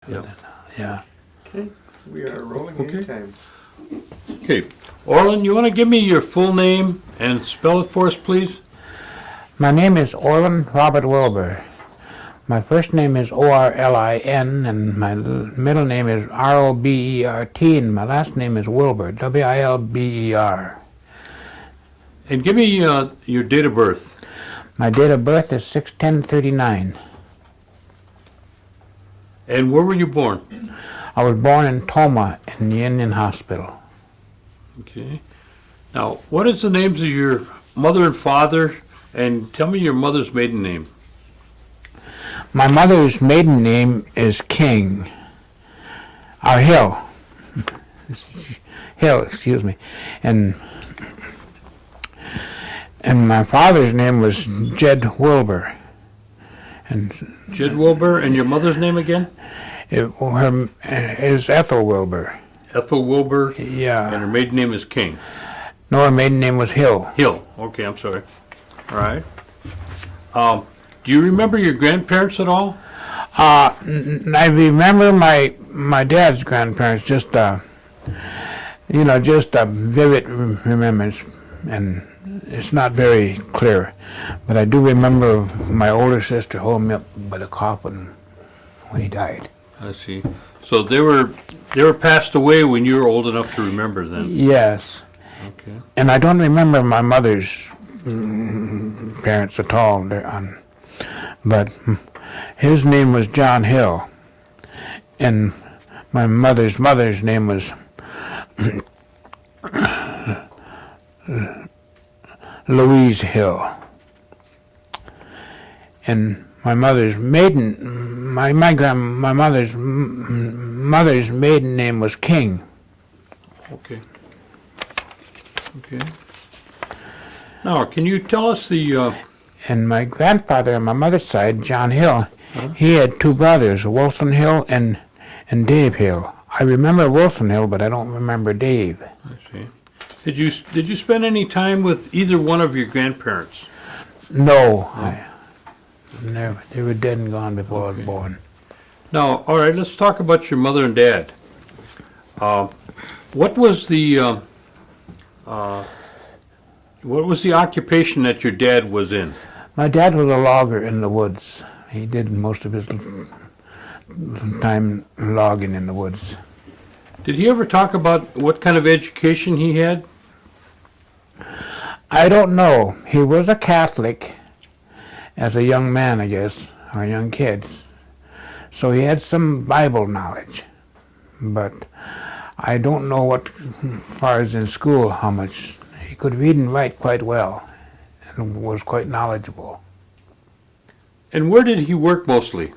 Yep. Yeah. Okay, we are rolling anytime. Okay, Orlin, you want to give me your full name and spell it for us, please? My name is Orlin Robert Wilber. My first name is Orlin, and my middle name is Robert, and my last name is Wilber, Wilber. And give me your date of birth. My date of birth is 6/10/39. And where were you born? I was born in Toma in the Indian Hospital. Okay. Now, what is the names of your mother and father? And tell me your mother's maiden name. My mother's maiden name is King, or Hill. Hill, excuse me. And my father's name was Jed Wilber. And Jed Wilber, and your mother's name again? her is Ethel Wilber. Ethel Wilber, and Yeah. her maiden name is King. No, her maiden name was Hill. Hill. Okay, I'm sorry. All right. Do you remember your grandparents at all? I remember my dad's grandparents, just a vivid remembrance, and it's not very clear. But I do remember my older sister holding me up by the coffin when he died. I see. So they were passed away when you were old enough to remember then. Yes, Okay. and I don't remember my mother's parents at all. But his name was John Hill, and my mother's name was Louise Hill. And my mother's mother's maiden name was King. Okay. Okay. Now, can you tell us the And my grandfather on my mother's side, John Hill, he had two brothers, Wilson Hill and Dave Hill. I remember Wilson Hill, but I don't remember Dave. I see. Did you spend any time with either one of your grandparents? No, never. They were dead and gone before I was born. Now, all right, let's talk about your mother and dad. What was the occupation that your dad was in? My dad was a logger in the woods. He did most of his time logging in the woods. Did he ever talk about what kind of education he had? I don't know. He was a Catholic as a young man, I guess, or young kid. So he had some Bible knowledge. But I don't know what, as far as in school, how much. He could read and write quite well and was quite knowledgeable. And where did he work mostly?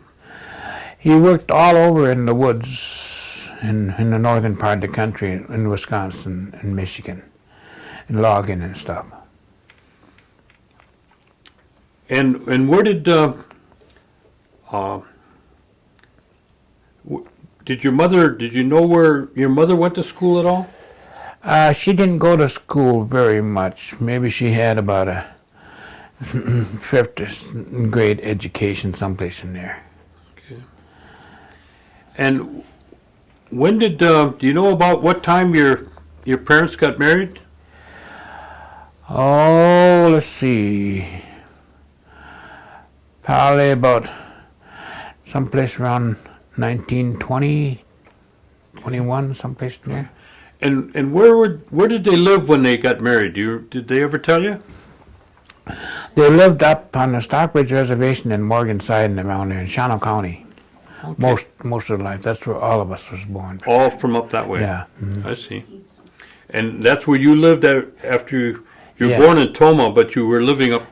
He worked all over in the woods in the northern part of the country, in Wisconsin and Michigan, and logging and stuff. And where did your mother? Did you know where your mother went to school at all? She didn't go to school very much. Maybe she had about a fifth grade education someplace in there. Okay. And when did do you know about what time your parents got married? Oh, let's see. Probably about someplace around 1920, 21, someplace in there. And where did they live when they got married? Did they ever tell you? They lived up on the Stockbridge Reservation in Morganside and around there in Shawano County. Okay. Most of their life. That's where all of us was born. All from up that way? Yeah. Mhm. I see. And that's where you lived after you were Yeah. born in Toma, but you were living up,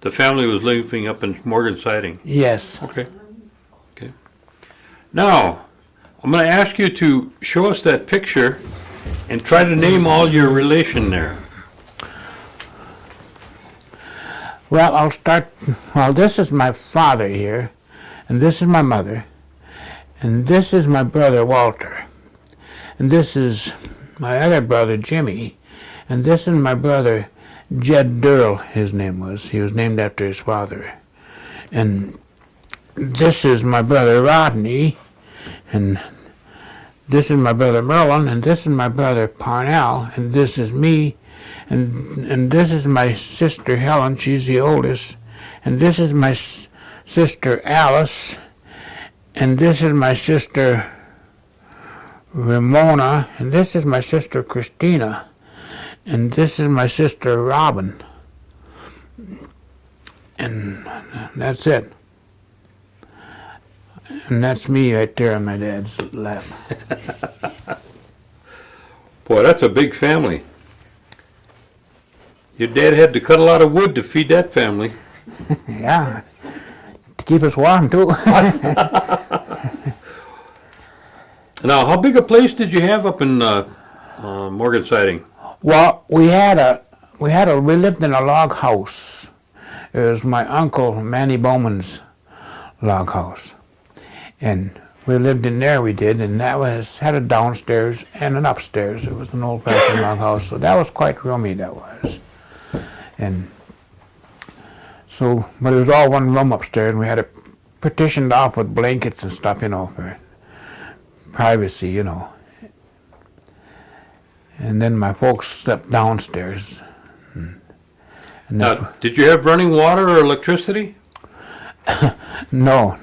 the family was living up in Morgan Siding. Yes. Okay. Okay. Now, I'm going to ask you to show us that picture and try to name all your relation there. Well, I'll start. Well, this is my father here, and this is my mother, and this is my brother Walter, and this is my other brother Jimmy, and this is my brother Jed Durrell, his name was. He was named after his father. And this is my brother Rodney, And this is my brother Merlin, and this is my brother Parnell, and this is me, and this is my sister Helen, she's the oldest, and this is my sister Alice, and this is my sister Ramona, and this is my sister Christina, and this is my sister Robin, and that's it. And that's me right there on my dad's lap. Boy, that's a big family. Your dad had to cut a lot of wood to feed that family. Yeah, to keep us warm too. Now, how big a place did you have up in Morgan Siding? Well, we lived in a log house. It was my uncle Manny Bowman's log house. And we lived in there, we did, and that had a downstairs and an upstairs. It was an old-fashioned log house, so that was quite roomy, that was. And so, but it was all one room upstairs, and we had it partitioned off with blankets and stuff, for privacy, And then my folks slept downstairs. And Now, did you have running water or electricity? No,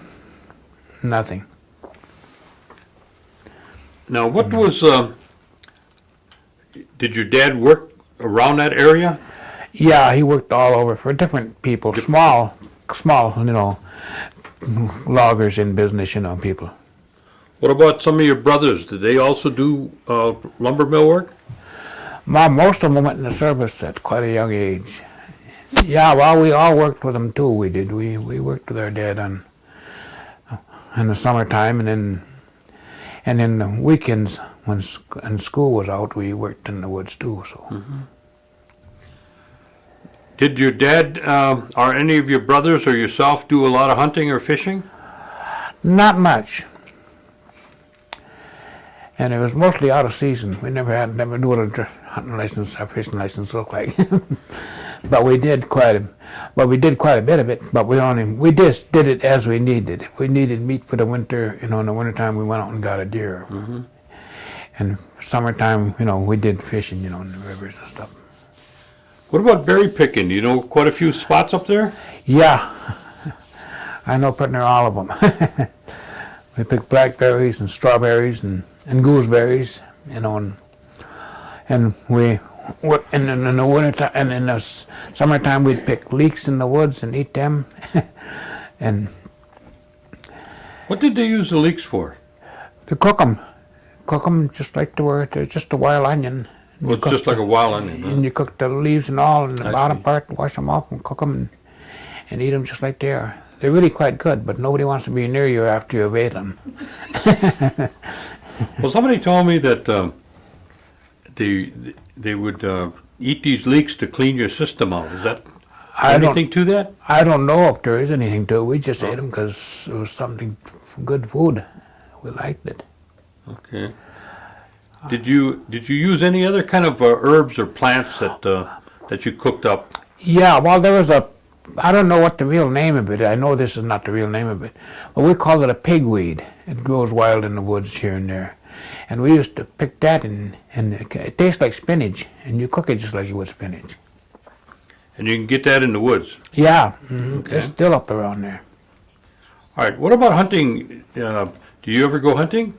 nothing. Now, what was, did your dad work around that area? Yeah, he worked all over for different people, small, loggers in business, people. What about some of your brothers? Did they also do lumber mill work? Most of them went in the service at quite a young age. Yeah, well, we all worked with them too. We did. We worked with our dad in the summertime, and in the weekends when school was out, we worked in the woods too. So. Mm-hmm. Did your dad or any of your brothers or yourself do a lot of hunting or fishing? Not much. And it was mostly out of season. We never knew what a hunting license or fishing license looked like. But we did quite a bit of it. But we just did it as we needed. If we needed meat for the winter, in the wintertime we went out and got a deer. Mm-hmm. And summertime, we did fishing, in the rivers and stuff. What about berry picking? Do you know quite a few spots up there? Yeah, I know pretty near all of them. We picked blackberries and strawberries and gooseberries, and we in the winter and in the summertime we'd pick leeks in the woods and eat them. And what did they use the leeks for? to cook them just like they're just a wild onion. Well, it's just like a wild onion, huh? And you cook the leaves and all, and the I bottom see. part, wash them off and cook them and eat them just like they are. They're really quite good, but nobody wants to be near you after you've ate them. Well, somebody told me that they would eat these leeks to clean your system out. Is that anything to that? I don't know if there is anything to it. We just ate them because it was something good food. We liked it. Okay. Did you use any other kind of herbs or plants that you cooked up? Yeah, well, there was I don't know what the real name of it. I know this is not the real name of it, but we call it a pigweed. It grows wild in the woods here and there, and we used to pick that, and it tastes like spinach, and you cook it just like you would spinach. And you can get that in the woods. Yeah, Okay. it's still up around there. All right. What about hunting? Do you ever go hunting?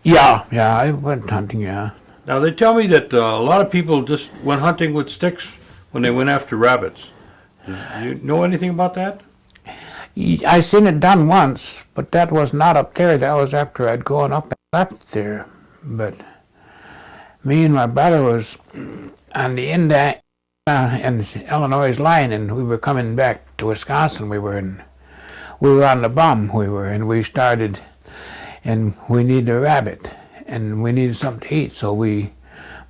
Yeah, I went hunting. Yeah. Now they tell me that a lot of people just went hunting with sticks when they went after rabbits. Do you know anything about that? I seen it done once, but that was not up there. That was after I'd gone up and left there. But me and my brother was on the Indiana and Illinois line, and we were coming back to Wisconsin. We were on the bum. And we started, and we needed a rabbit, and we needed something to eat. So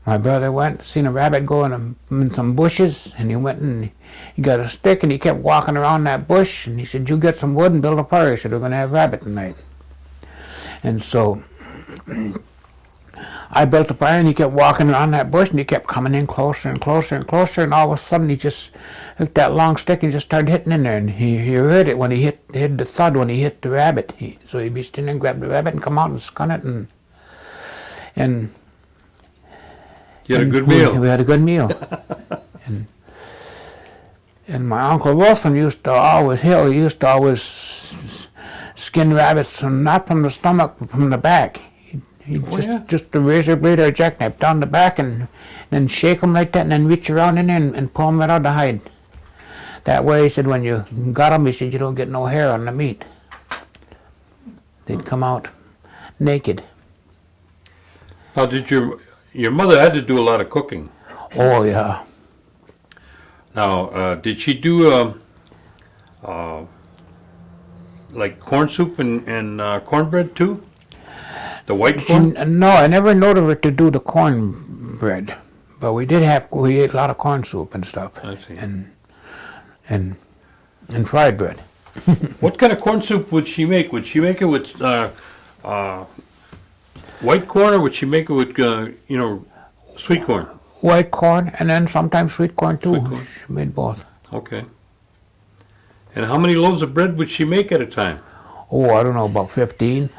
my brother went, seen a rabbit go in some bushes, and he went and he got a stick, and he kept walking around that bush, and he said, "You get some wood and build a fire." He said, "We're going to have rabbit tonight." And so I built a fire, and he kept walking around that bush, and he kept coming in closer and closer and closer, and all of a sudden he just took that long stick and just started hitting in there, and he heard it when he hit the thud when he hit the rabbit. So he'd be standing there and grab the rabbit and come out and skin it, and You had a good meal. We had a good meal. and my Uncle Wilson used to always skin rabbits, not from the stomach, but from the back. He'd just a razor blade or a jackknife down the back, and then shake them like that, and then reach around in there and pull them right out of the hide. That way, he said, when you got them, he said, you don't get no hair on the meat. They'd come out naked. Now, did your mother had to do a lot of cooking? Oh, yeah. Now, did she do like corn soup and cornbread too? The white corn? No, I never noticed her to do the cornbread, but we ate a lot of corn soup and stuff. I see. And fried bread. What kind of corn soup would she make? Would she make it with white corn, or would she make it with sweet corn? White corn, and then sometimes sweet corn too. Sweet corn. She made both. Okay. And how many loaves of bread would she make at a time? Oh, I don't know, about 15.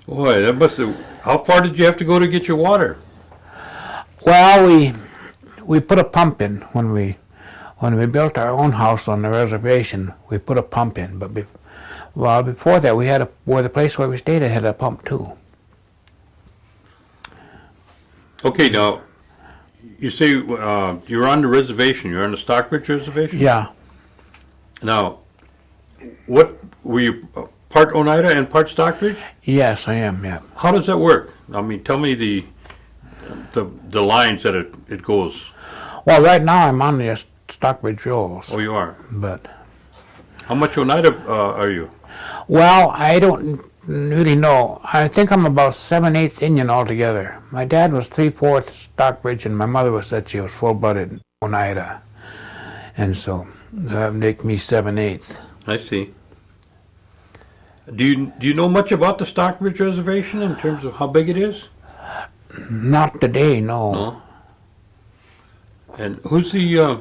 Boy, that must have. How far did you have to go to get your water? Well, we put a pump in when we built our own house on the reservation. We put a pump in, but before that, we had the place where we stayed had a pump too. Okay, now you say you're on the reservation. You're on the Stockbridge reservation. Yeah. Now, what were you part Oneida and part Stockbridge? Yes, I am. Yeah. How does that work? I mean, tell me the lines that it goes. Well, right now I'm on the Stockbridge Rolls. Oh, you are. But How much Oneida are you? well, I don't really know. I think I'm about 7/8 Indian altogether. My dad was 3/4 Stockbridge, and my mother said she was full-blooded Oneida, and so that would make me 7/8. I see. Do you know much about the Stockbridge Reservation in terms of how big it is? Not today, no. No. And who's the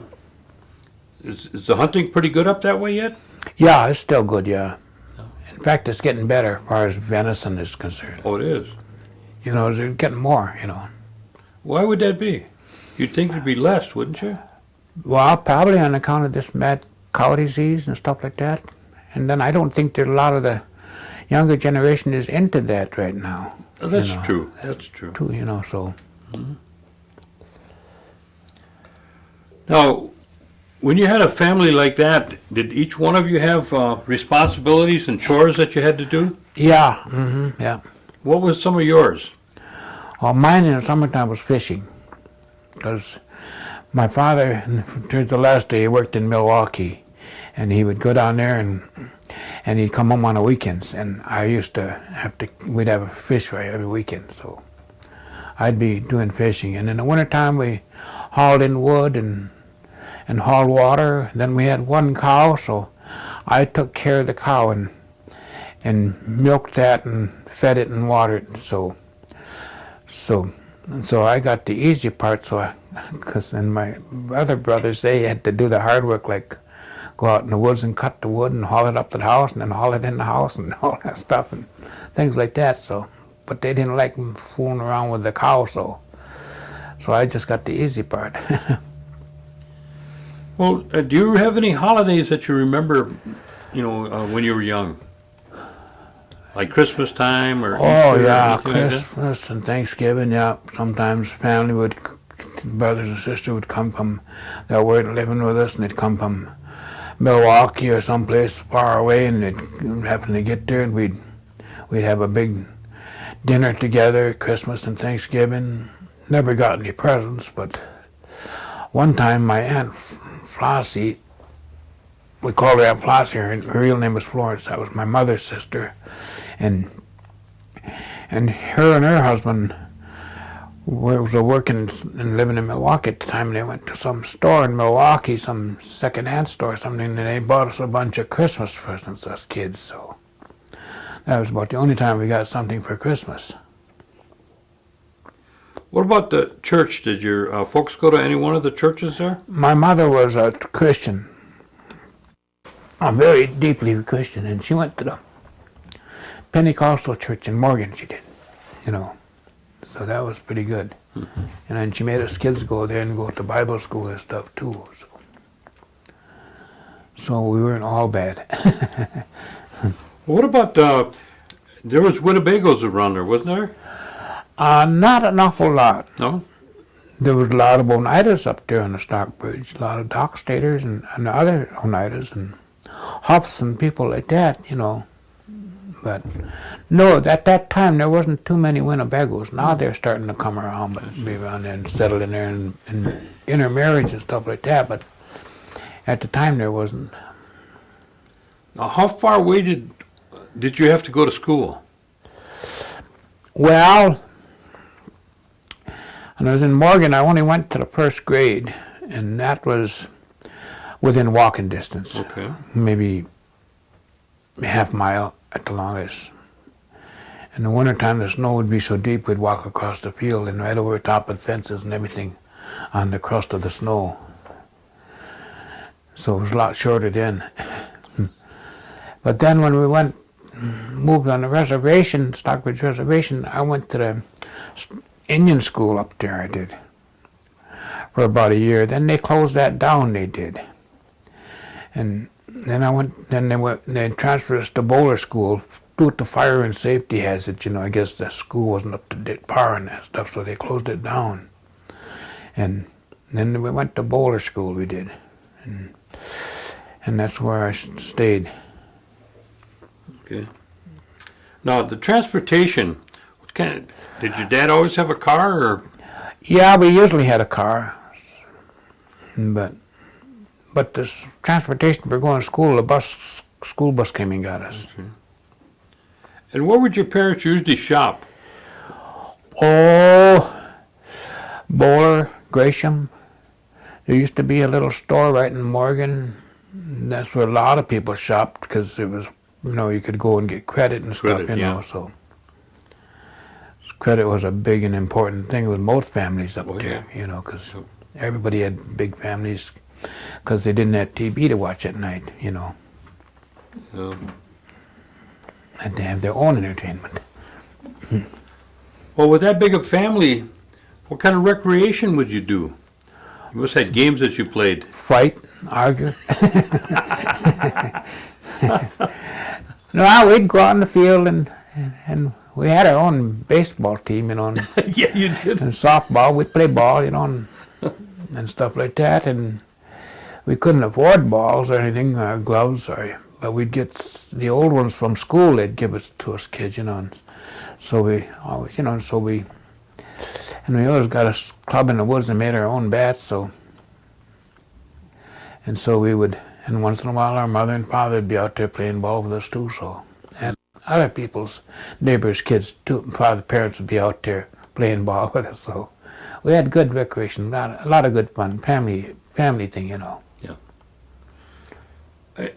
is the hunting pretty good up that way yet? Yeah, it's still good. Yeah. In fact, it's getting better as far as venison is concerned. Oh, it is. You know, they're getting more. You know. Why would that be? You'd think there'd be less, wouldn't you? Well, probably on account of this mad cow disease and stuff like that. And then I don't think that a lot of the younger generation is into that right now. Oh, that's you know. true. That's true. Too, you know, so. Now, when you had a family like that, did each one of you have responsibilities and chores that you had to do? Yeah, yeah. What was some of yours? Well, mine in the summertime was fishing, because my father, towards the last day, he worked in Milwaukee, and he would go down there and he'd come home on the weekends, and I used to we'd have a fish fry every weekend, so I'd be doing fishing. And in the wintertime, we hauled in wood and hauled water. Then we had one cow, so I took care of the cow and milked that and fed it and watered it. So I got the easy part. Because then my other brothers, they had to do the hard work, like go out in the woods and cut the wood and haul it up to the house and then haul it in the house and all that stuff and things like that. So, but they didn't like fooling around with the cow, so I just got the easy part. Well, do you have any holidays that you remember, when you were young? Like Christmas time or Oh, Easter or yeah, anything like that? Christmas and Thanksgiving, yeah. Sometimes brothers and sisters would come from, that weren't living with us, and they'd come from Milwaukee or someplace far away, and they'd happen to get there, and we'd have a big dinner together, Christmas and Thanksgiving. Never got any presents, but one time my Aunt Flossie, we called her Aunt Flossie, her real name was Florence, that was my mother's sister, and her and her husband was working and living in Milwaukee at the time, and they went to some store in Milwaukee, some second-hand store or something, and they bought us a bunch of Christmas presents, us kids, so that was about the only time we got something for Christmas. What about the church? Did your folks go to any one of the churches there? My mother was a Christian, a very deeply Christian, and she went to the Pentecostal church in Morgan, she did, you know. So that was pretty good. Mm-hmm. And then she made us kids go there and go to Bible school and stuff too. So we weren't all bad. What about, there was Winnebagos around there, wasn't there? Not an awful lot. No? There was a lot of Oneidas up there on the Stockbridge, a lot of Dock Staters and other Oneidas and Huffs and people like that, you know. But no, at that time there wasn't too many Winnebagos. Now they're starting to come around, but be around there and settle in there and intermarriage and stuff like that. But at the time there wasn't. Now, how far away did you have to go to school? Well, when I was in Morgan, I only went to the first grade, and that was within walking distance. Okay. Maybe a half mile at the longest. In the wintertime, the snow would be so deep we'd walk across the field and right over top of fences and everything on the crust of the snow. So it was a lot shorter then. But then when we moved on the reservation, Stockbridge Reservation, I went to the Indian school up there, I did, for about a year. Then they closed that down, they did. And then they transferred us to Bowler School. Due to fire and safety hazards, you know, I guess the school wasn't up to par and that stuff, so they closed it down. And then we went to Bowler School, we did. And that's where I stayed. Okay. Now, the transportation, did your dad always have a car, or? Yeah, we usually had a car. But this transportation for going to school, school bus came and got us. Okay. And where would your parents usually shop? Oh, Bowler, Gresham. There used to be a little store right in Morgan. That's where a lot of people shopped because it was, you know, you could go and get credit and stuff, you know, so. Credit was a big and important thing with most families up there, you know, because everybody had big families because they didn't have TV to watch at night, you know. And they have their own entertainment. Well, with that big a family, what kind of recreation would you do? You must have had games that you played. Fight, argue. No, we'd go out in the field and we had our own baseball team, you know. Yeah, you did. And softball, we'd play ball, you know, and stuff like that. And we couldn't afford balls or anything, or gloves, but we'd get the old ones from school. They'd give it to us kids, you know. And so we always, you know, and we always got a club in the woods and made our own bats. So we would, and once in a while, our mother and father would be out there playing ball with us too. So, and other people's neighbors' kids too. Father parents would be out there playing ball with us. So we had good recreation, a lot of good fun, family thing, you know.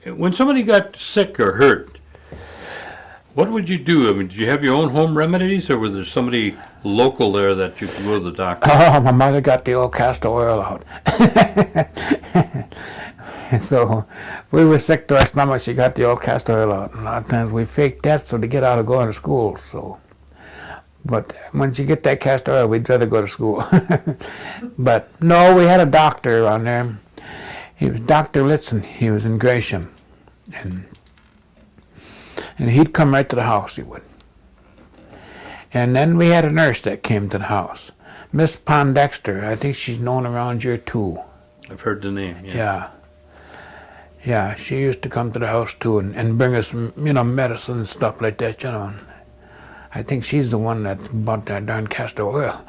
When somebody got sick or hurt, what would you do? I mean, did you have your own home remedies, or was there somebody local there that you could go to the doctor? Oh, my mother got the old castor oil out. So if we were sick to our stomach, she got the old castor oil out. And a lot of times we faked that so to get out of going to school. So, but once you get that castor oil, we'd rather go to school. But no, we had a doctor around there. He was Dr. Litzen. He was in Gresham, and he'd come right to the house. He would. And then we had a nurse that came to the house, Miss Pondexter. I think she's known around here too. I've heard the name. Yeah, she used to come to the house too and bring us, you know, medicine and stuff like that, you know. I think she's the one that bought that darn castor oil.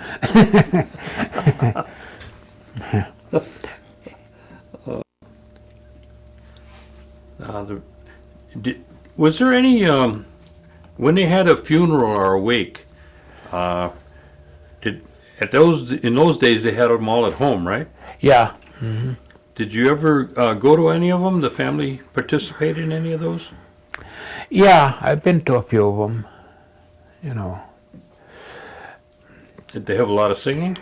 Was there any, when they had a funeral or a wake, in those days they had them all at home, right? Yeah. Mm-hmm. Did you ever go to any of them? The family participate in any of those? Yeah, I've been to a few of them, you know. Did they have a lot of singing?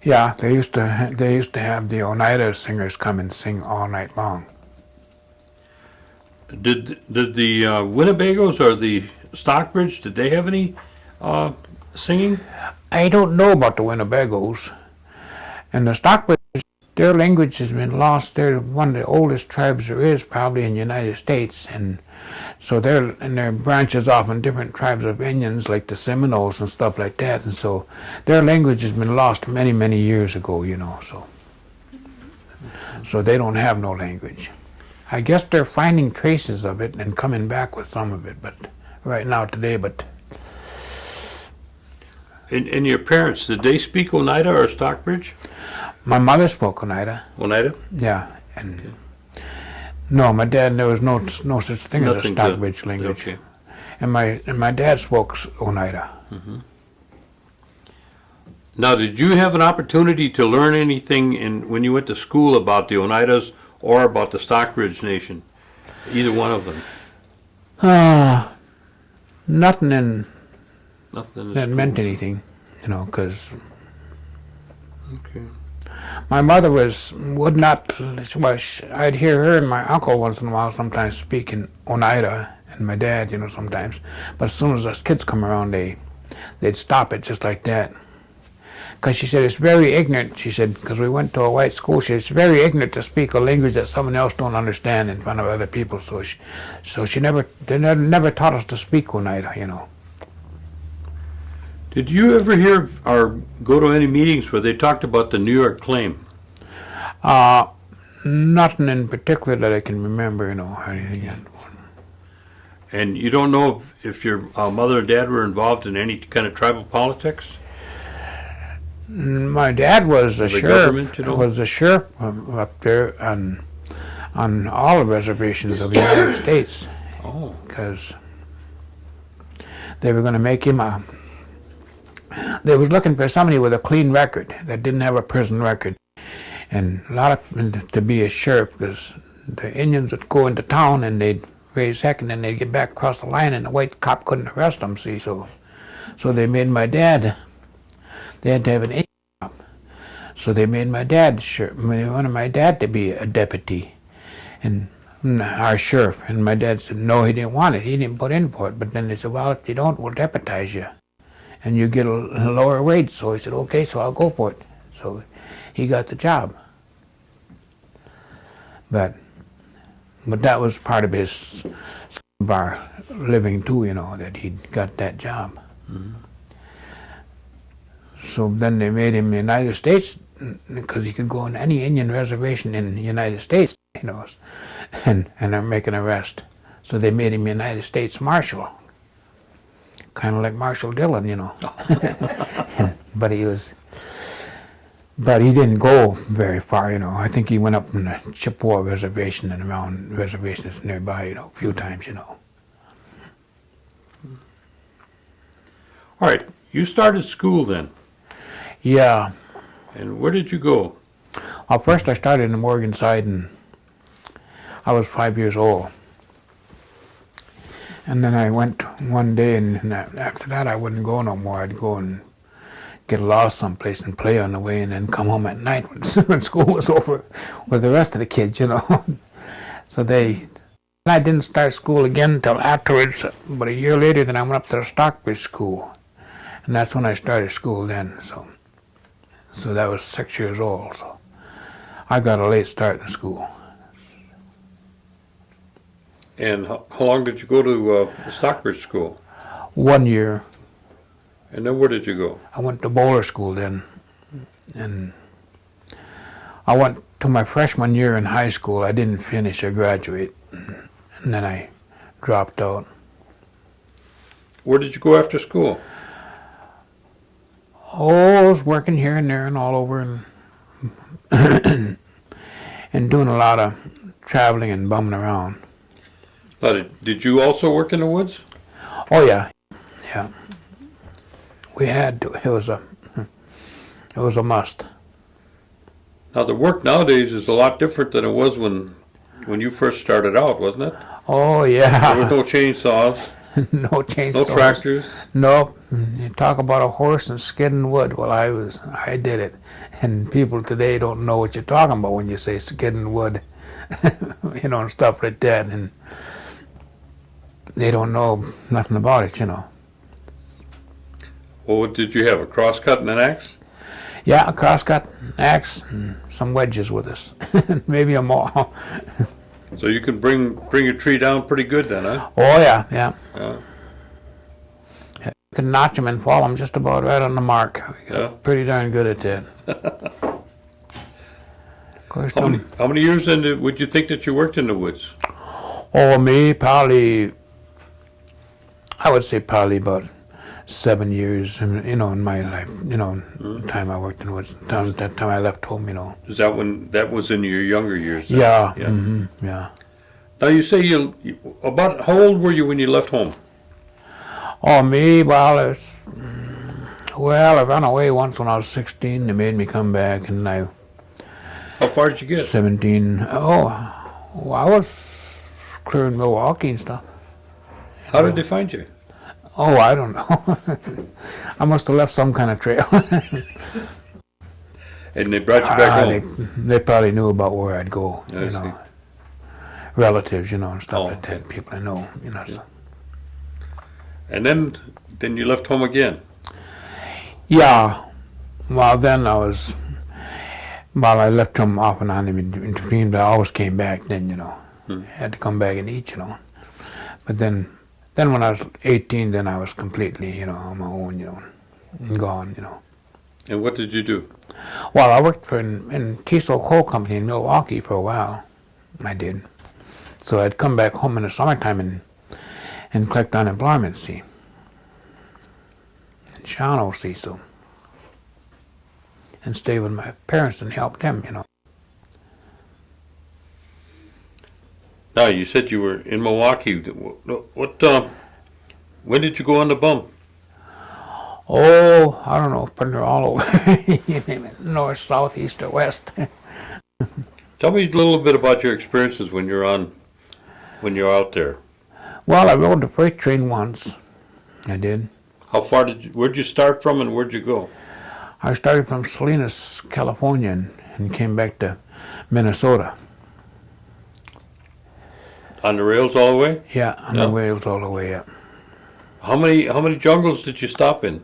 Yeah, they used to have the Oneida singers come and sing all night long. Did the Winnebagos or the Stockbridge, did they have any singing? I don't know about the Winnebagos. And the Stockbridge, their language has been lost. They're one of the oldest tribes there is probably in the United States. And so their branches off in different tribes of Indians like the Seminoles and stuff like that. And so their language has been lost many, many years ago, so they don't have no language. I guess they're finding traces of it and coming back with some of it, but right now today, And your parents, did they speak Oneida or Stockbridge? my mother spoke Oneida. Oneida? Yeah, and no, my dad, there was no such thing as a Nothing Stockbridge language. Okay. And my dad spoke Oneida. Now, did you have an opportunity to learn anything when you went to school about the Oneidas or about the Stockbridge Nation? Either one of them? Nothing in, Nothing. that meant anything, because Okay. my mother would not, I'd hear her and my uncle once in a while sometimes speaking Oneida, and my dad, sometimes. But as soon as us kids come around, they'd stop it just like that. Because she said it's very ignorant, she said, because we went to a white school, she said it's very ignorant to speak a language that someone else don't understand in front of other people. So they never taught us to speak Oneida, Did you ever hear or go to any meetings where they talked about the New York claim? Nothing in particular that I can remember, or anything yet. And you don't know if your mother and dad were involved in any kind of tribal politics? My dad was a The sheriff. government, Was a sheriff up there on all the reservations of the United States, Oh. because they were going to make him they was looking for somebody with a clean record that didn't have a prison record, and to be a sheriff, because the Indians would go into town and they'd raise heck, and then they'd get back across the line and the white cop couldn't arrest them. See, so they made my dad. They had to have an Indian job, so they made my dad sheriff. They wanted my dad to be a deputy, and our sheriff. And my dad said no, he didn't want it. He didn't put in for it. But then they said, well, if you don't, we'll deputize you, and you get a lower wage. So he said, okay, so I'll go for it. So he got the job. But that was part of his bar living too, that he got that job. Mm-hmm. So then they made him United States, because he could go on any Indian reservation in the United States, and make an arrest. So they made him United States Marshal, kind of like Marshal Dillon, But he didn't go very far, I think he went up on the Chippewa Reservation and around reservations nearby, a few times, All right. You started school then. Yeah. And where did you go? Well, first I started in the Morgan side, and I was 5 years old. And then I went one day, and after that I wouldn't go no more. I'd go and get lost someplace and play on the way, and then come home at night when school was over with the rest of the kids, So I didn't start school again until afterwards, but a year later. Then I went up to the Stockbridge School, and that's when I started school then. So that was 6 years old. So I got a late start in school. And how long did you go to Stockbridge School? 1 year. And then where did you go? I went to Bowler School then, and I went to my freshman year in high school. I didn't finish or graduate, and then I dropped out. Where did you go after school? Oh, I was working here and there and all over, and and doing a lot of traveling and bumming around. Did you also work in the woods? Oh yeah. We had to. It was a must. Now the work nowadays is a lot different than it was when you first started out, wasn't it? Oh There yeah. was no chainsaws. No chainsaws. No tractors? Nope. You talk about a horse and skidding wood. Well, I did it. And people today don't know what you're talking about when you say skidding wood, and stuff like that. And they don't know nothing about it, Well, what did you have, a crosscut and an axe? Yeah, a crosscut, axe, and some wedges with us. Maybe a maul. So you can bring a tree down pretty good then, huh? Oh, yeah. Yeah. You can notch them and fall them just about right on the mark. We got Yeah. pretty darn good at that. Of course, How many years would you think that you worked in the woods? me, probably, I would say probably about 7 years, in my life, time I worked in the woods, that time I left home, Is that was in your younger years? Then? Yeah, Yeah. Yeah. Now you say about how old were you when you left home? Me, well, I ran away once when I was 16. They made me come back, and I How far did you get? 17. I was clearing Milwaukee and stuff. How did they find you? I don't know. I must have left some kind of trail. And they brought you back home? They probably knew about where I'd go, I see. relatives, and stuff like okay. that, people I know, So. And then you left home again? Yeah, well then I left home off and on in between, but I always came back then, Had to come back and eat, But then when I was 18, then I was completely, on my own, and gone, And what did you do? Well, I worked in Kiesel Coal Company in Milwaukee for a while. I did. So I'd come back home in the summertime and collect unemployment, see. And Shawano, see, so. And stay with my parents and help them, Now, you said you were in Milwaukee. When did you go on the bum? I don't know, pretty all over. You name it, north, south, east, or west. Tell me a little bit about your experiences when you're out there. Well, I rode the freight train once. I did. How far where'd you start from and where'd you go? I started from Salinas, California, and came back to Minnesota. On the rails all the way? Yeah, on the rails all the way up. How many jungles did you stop in?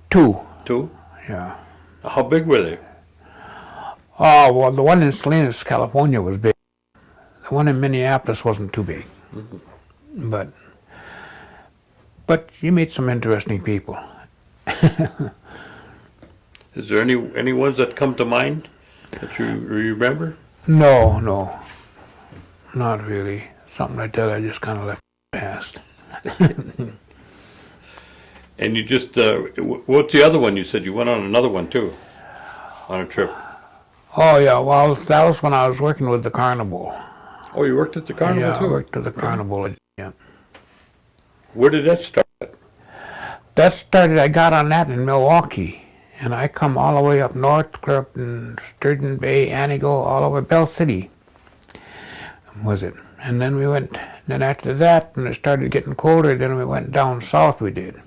Two. Two? Yeah. How big were they? Well, the one in Salinas, California was big. The one in Minneapolis wasn't too big. Mm-hmm. But you meet some interesting people. Is there any ones that come to mind that you remember? No, not really. Something like that I just kind of left past. And you just, what's the other one you said? You went on another one too, on a trip. Oh, yeah, well, that was when I was working with the carnival. Oh, you worked at the carnival too? Yeah, I worked at the carnival, yeah. Where did that start? I got on that in Milwaukee. And I come all the way up north, clear up in Sturgeon Bay, Antigo, all over Bell City, was it. And then then after that, when it started getting colder, then we went down south, we did.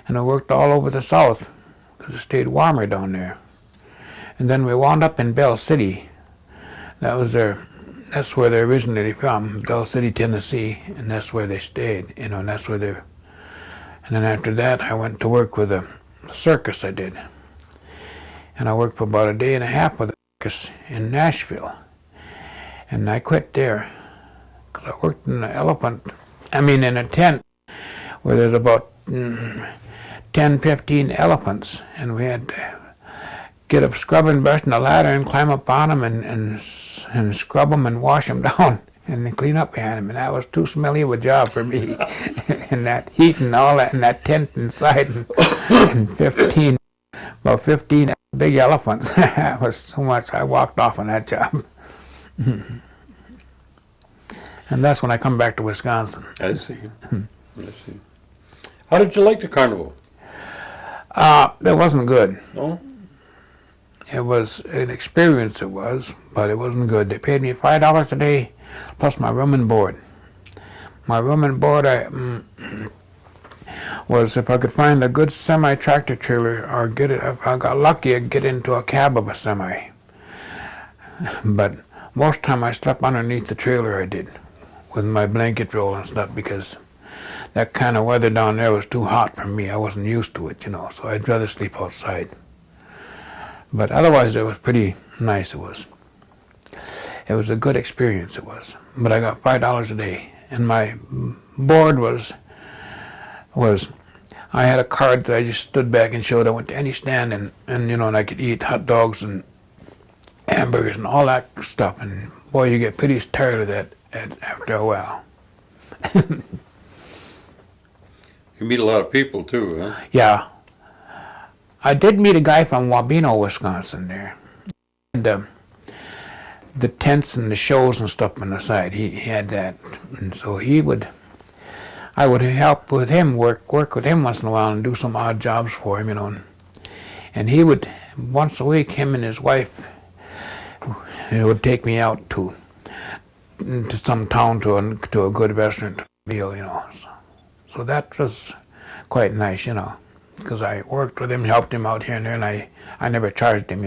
And I worked all over the south, because it stayed warmer down there. And then we wound up in Bell City. That's where they're originally from, Bell City, Tennessee, and that's where they stayed, and that's where they're. And then after that, I went to work with a circus, I did. And I worked for about a day and a half with a circus in Nashville. And I quit there, because I worked in in a tent where there's about 10, 15 elephants, and we had to get a scrubbing brush and a ladder and climb up on them and scrub them and wash them down and then clean up behind them. And that was too smelly of a job for me. And that heat and all that, and that tent inside, and 15 big elephants. That was too much. I walked off on that job. And that's when I come back to Wisconsin. I see. How did you like the carnival? It wasn't good. No? It was an experience, it was, but it wasn't good. They paid me $5 a day plus my room and board. My room and board was if I could find a good semi-tractor trailer or get it, if I got lucky, I'd get into a cab of a semi. But most time I slept underneath the trailer, I did, with my blanket roll and stuff, because that kind of weather down there was too hot for me. I wasn't used to it, so I'd rather sleep outside. But otherwise, it was pretty nice, it was. It was a good experience, it was. But I got $5 a day, and my board was I had a card that I just stood back and showed. I went to any stand and I could eat hot dogs and hamburgers and all that stuff, and boy, you get pretty tired of that after a while. You meet a lot of people too, huh? Yeah. I did meet a guy from Wabeno, Wisconsin there. And, the tents and the shows and stuff on the side, he had that. And so I would help with him, work with him once in a while and do some odd jobs for him, And he would, once a week, him and his wife, he would take me out to some town to a good restaurant meal, So that was quite nice, because I worked with him, helped him out here and there, and I never charged him,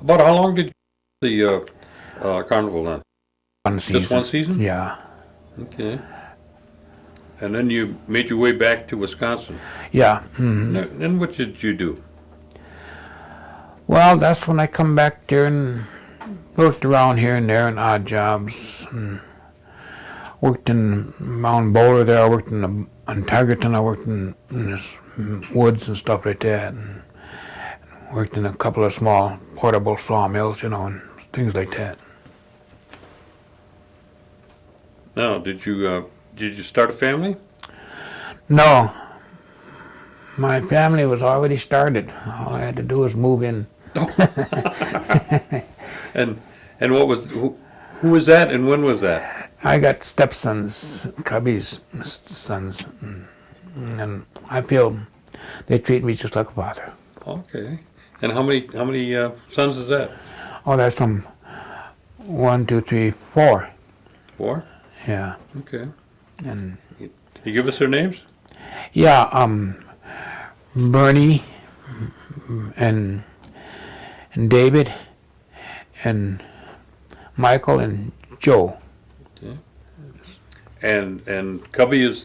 About how long did you the carnival then? One season. Just one season? Yeah. Okay. And then you made your way back to Wisconsin. Yeah. Mm-hmm. Then what did you do? Well, that's when I come back there and worked around here and there in odd jobs. And worked in Mount Boulder there. I worked in Tigerton. I worked in this woods and stuff like that. And worked in a couple of small portable sawmills, and things like that. Now, did you start a family? No. My family was already started. All I had to do was move in. And what was who was that and when was that? I got stepsons, Cubby's sons, and I feel they treat me just like a father. Okay. And how many sons is that? Oh, that's 1, 2, 3, 4. 4? Yeah. Okay. And you give us their names? yeah, Bernie and David and Michael and Joe. Okay. And Cubby is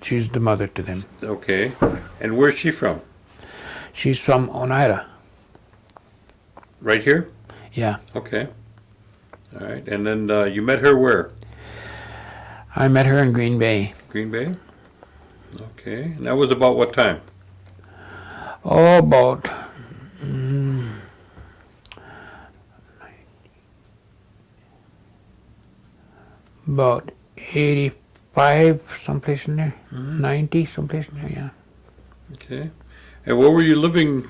She's the mother to them. okay. And where's she from? She's from Oneida. Right here? Yeah. Okay. All right. And then you met her where? I met her in Green Bay. Green Bay? Okay. And that was about what time? Oh, about 85, someplace in there. 90, someplace in there, yeah. Okay. And where were you living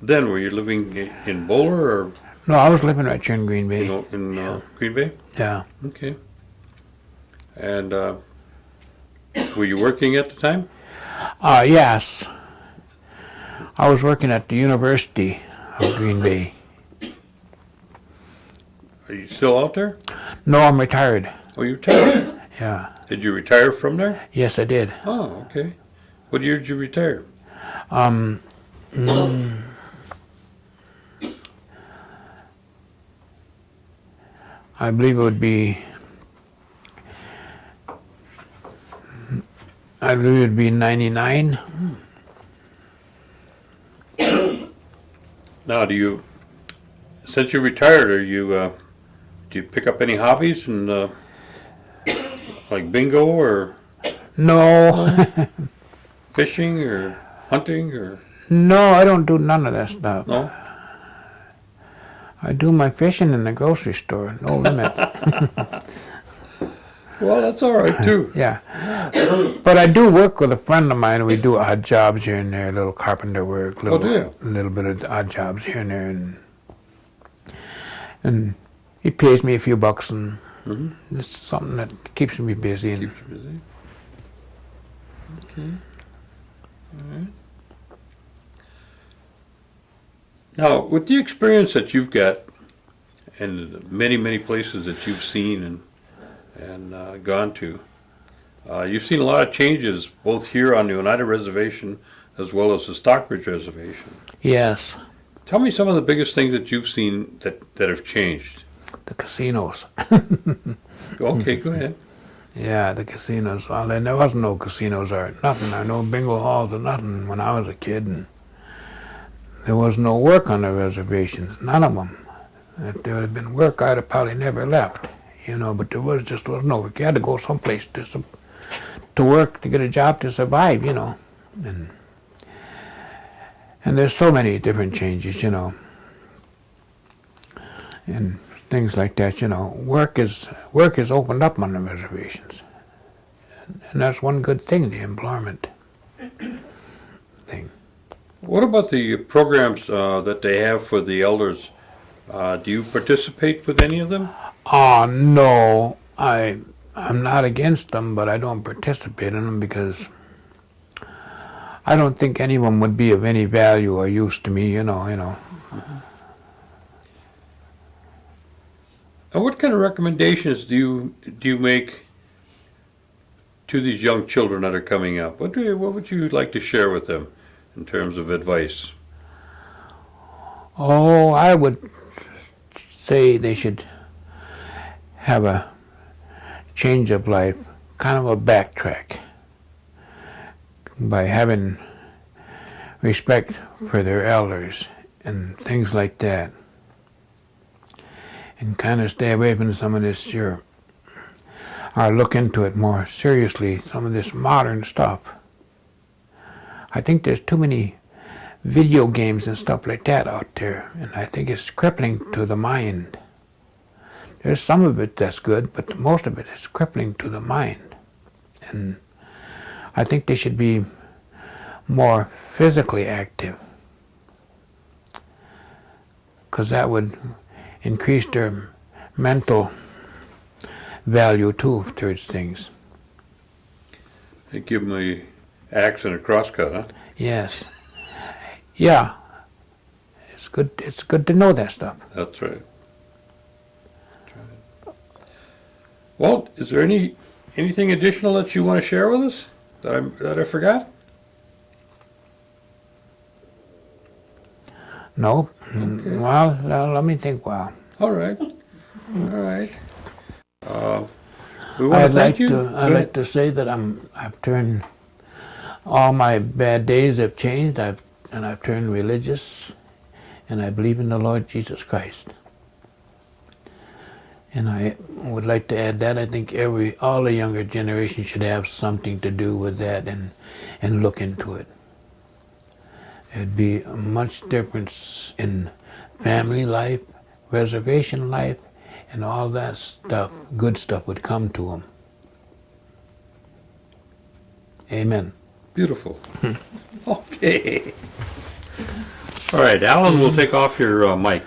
then? Were you living in Bowler or No, I was living right here in Green Bay. in Green Bay? Yeah. Okay. And were you working at the time? Yes. I was working at the University of Green Bay. Are you still out there? No, I'm retired. Oh, you retired. Yeah. Did you retire from there? Yes, I did. Oh, okay. What year did you retire? I believe it would be 99. Now, since you retired, do you pick up any hobbies and like bingo or No. fishing or hunting or No, I don't do none of that stuff. no? I do my fishing in the grocery store, no limit. Well, that's all right too. Yeah. But I do work with a friend of mine. We do odd jobs here and there, little carpenter work, do you? little bit of odd jobs here and there, and he pays me a few bucks, and it's something that keeps me busy. And Keeps you busy. Okay. All right. Now, with the experience that you've got and the many, many places that you've seen and gone to, you've seen a lot of changes both here on the Oneida Reservation as well as the Stockbridge Reservation. Yes, Tell me some of the biggest things that you've seen that have changed. the casinos. Okay, go ahead. Yeah, the casinos. Well, there wasn't no casinos or nothing, or no bingo halls or nothing when I was a kid. And there was no work on the reservations, none of them. If there had been work, I'd have probably never left, but there was no work. You had to go someplace to work, to get a job to survive, And there's so many different changes, and things like that, Work is opened up on the reservations. And that's one good thing, the employment thing. What about the programs that they have for the elders? Do you participate with any of them? No, I'm not against them, but I don't participate in them because I don't think any of them would be of any value or use to me, Mm-hmm. And what kind of recommendations do you make to these young children that are coming up? What would you like to share with them in terms of advice? Oh, I would say they should have a change of life, kind of a backtrack, by having respect for their elders and things like that, and kind of stay away from some of this or look into it more seriously, some of this modern stuff. I think there's too many video games and stuff like that out there, and I think it's crippling to the mind. There's some of it that's good, but most of it is crippling to the mind. And I think they should be more physically active, because that would increase their mental value too towards things. They give them the axe and a crosscut, huh? Yes. Yeah. It's good to know that stuff. That's right. Well, is there anything additional that you want to share with us that I forgot? No? Okay. Well, let me think. Well, All right. We want to thank you. I'd like to say that I've turned, all my bad days have changed, and I've turned religious, and I believe in the Lord Jesus Christ. And I would like to add that I think all the younger generation should have something to do with that and look into it. There'd be a much difference in family life, reservation life, and all that stuff, good stuff would come to them. Amen. Beautiful. Okay. All right, Alan, we'll take off your mic.